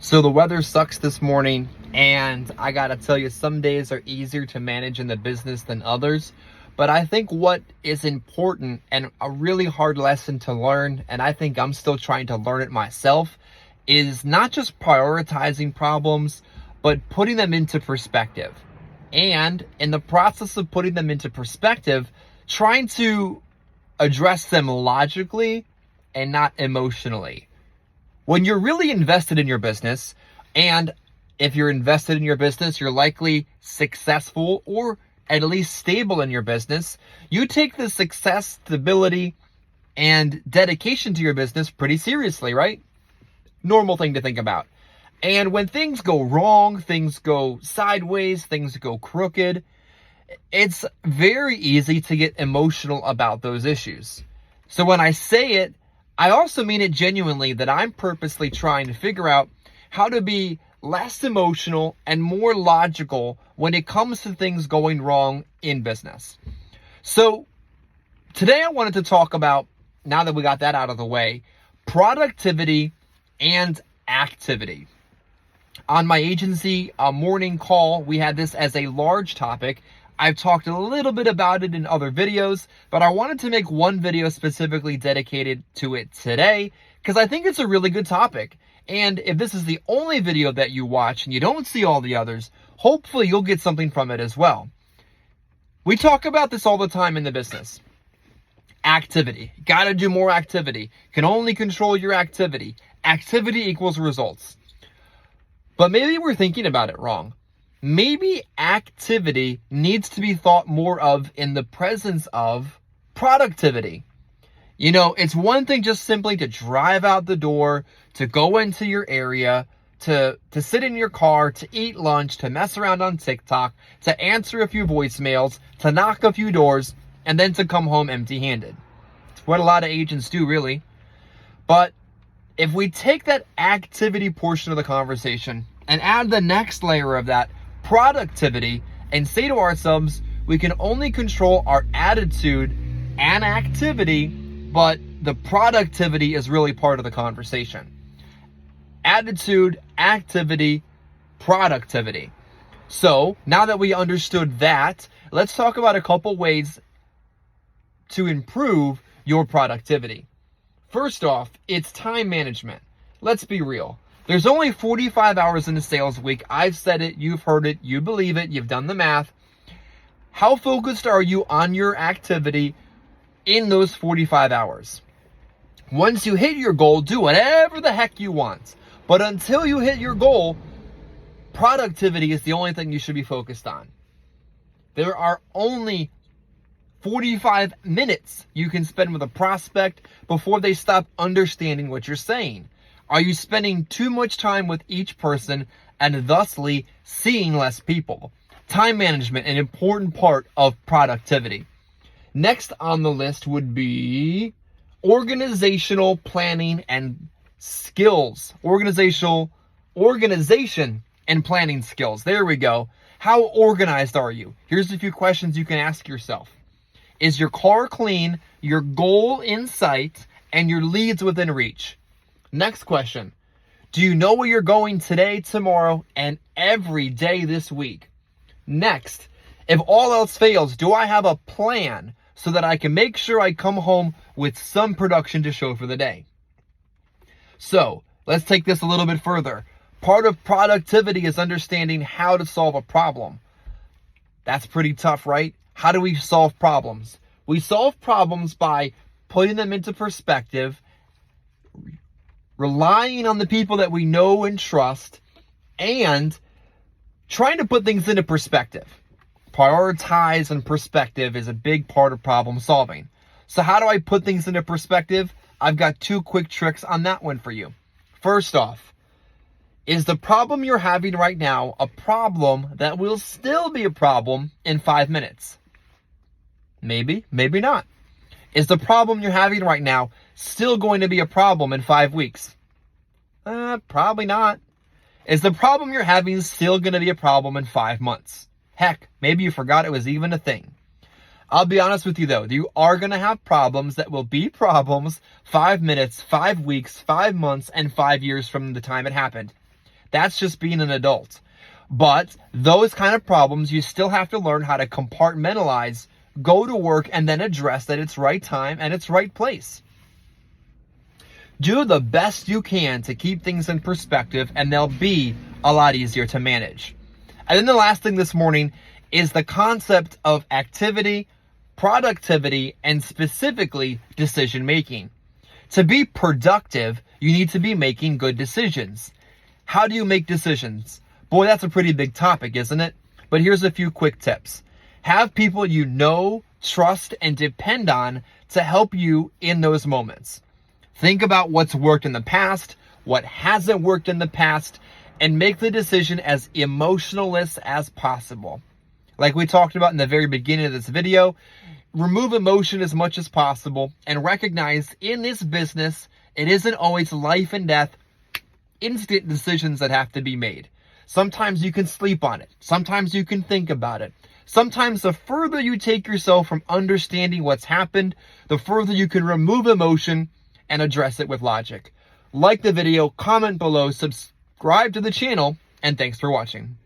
So the weather sucks this morning, and I gotta tell you, some days are easier to manage in the business than others. But I think what is important and a really hard lesson to learn, and I think I'm still trying to learn it myself, is not just prioritizing problems, but putting them into perspective. And in the process of putting them into perspective, trying to address them logically and not emotionally. When you're really invested in your business, and if you're invested in your business, you're likely successful or at least stable in your business, you take the success, stability, and dedication to your business pretty seriously, right? Normal thing to think about. And when things go wrong, things go sideways, things go crooked, it's very easy to get emotional about those issues. So when I say it, I also mean it genuinely, that I'm purposely trying to figure out how to be less emotional and more logical when it comes to things going wrong in business. So today I wanted to talk about, now that we got that out of the way, productivity and activity. On my agency morning call, we had this as a large topic. I've talked a little bit about it in other videos, but I wanted to make one video specifically dedicated to it today because I think it's a really good topic. And if this is the only video that you watch and you don't see all the others, hopefully you'll get something from it as well. We talk about this all the time in the business. Activity. Got to do more activity. Can only control your activity. Activity equals results. But maybe we're thinking about it wrong. Maybe activity needs to be thought more of in the presence of productivity. You know, it's one thing just simply to drive out the door, to go into your area, to sit in your car, to eat lunch, to mess around on TikTok, to answer a few voicemails, to knock a few doors, and then to come home empty-handed. It's what a lot of agents do, really. But if we take that activity portion of the conversation and add the next layer of that, productivity, and say to ourselves, we can only control our attitude and activity, but the productivity is really part of the conversation. Attitude, activity, productivity. So now that we understood that, let's talk about a couple ways to improve your productivity. First off, it's time management. Let's be real. There's only 45 hours in a sales week. I've said it, you've heard it, you believe it, you've done the math. How focused are you on your activity in those 45 hours? Once you hit your goal, do whatever the heck you want. But until you hit your goal, productivity is the only thing you should be focused on. There are only 45 minutes you can spend with a prospect before they stop understanding what you're saying. Are you spending too much time with each person and thusly seeing less people? Time management, an important part of productivity. Next on the list would be organizational planning and skills. Organization and planning skills. There we go. How organized are you? Here's a few questions you can ask yourself. Is your car clean, your goal in sight, and your leads within reach? Next question. Do you know where you're going today, tomorrow, and every day this week? Next, if all else fails, do I have a plan so that I can make sure I come home with some production to show for the day? So, let's take this a little bit further. Part of productivity is understanding how to solve a problem. That's pretty tough, right? How do we solve problems? We solve problems by putting them into perspective, relying on the people that we know and trust, and trying to put things into perspective. Prioritize and perspective is a big part of problem solving. So how do I put things into perspective? I've got two quick tricks on that one for you. First off, is the problem you're having right now a problem that will still be a problem in 5 minutes? Maybe, maybe not. Is the problem you're having right now still going to be a problem in 5 weeks? Probably not. Is the problem you're having still going to be a problem in 5 months? Heck, maybe you forgot it was even a thing. I'll be honest with you though, you are going to have problems that will be problems 5 minutes, 5 weeks, 5 months, and 5 years from the time it happened. That's just being an adult. But those kind of problems, you still have to learn how to compartmentalize, go to work, and then address at its right time and its right place. Do the best you can to keep things in perspective, and they'll be a lot easier to manage. And then the last thing this morning is the concept of activity, productivity, and specifically decision making. To be productive, you need to be making good decisions. How do you make decisions? Boy, that's a pretty big topic, isn't it? But here's a few quick tips. Have people you know, trust, and depend on to help you in those moments. Think about what's worked in the past, what hasn't worked in the past, and make the decision as emotionless as possible. Like we talked about in the very beginning of this video, remove emotion as much as possible and recognize in this business, it isn't always life and death, instant decisions that have to be made. Sometimes you can sleep on it. Sometimes you can think about it. Sometimes the further you take yourself from understanding what's happened, the further you can remove emotion and address it with logic. Like the video, comment below, subscribe to the channel, and thanks for watching.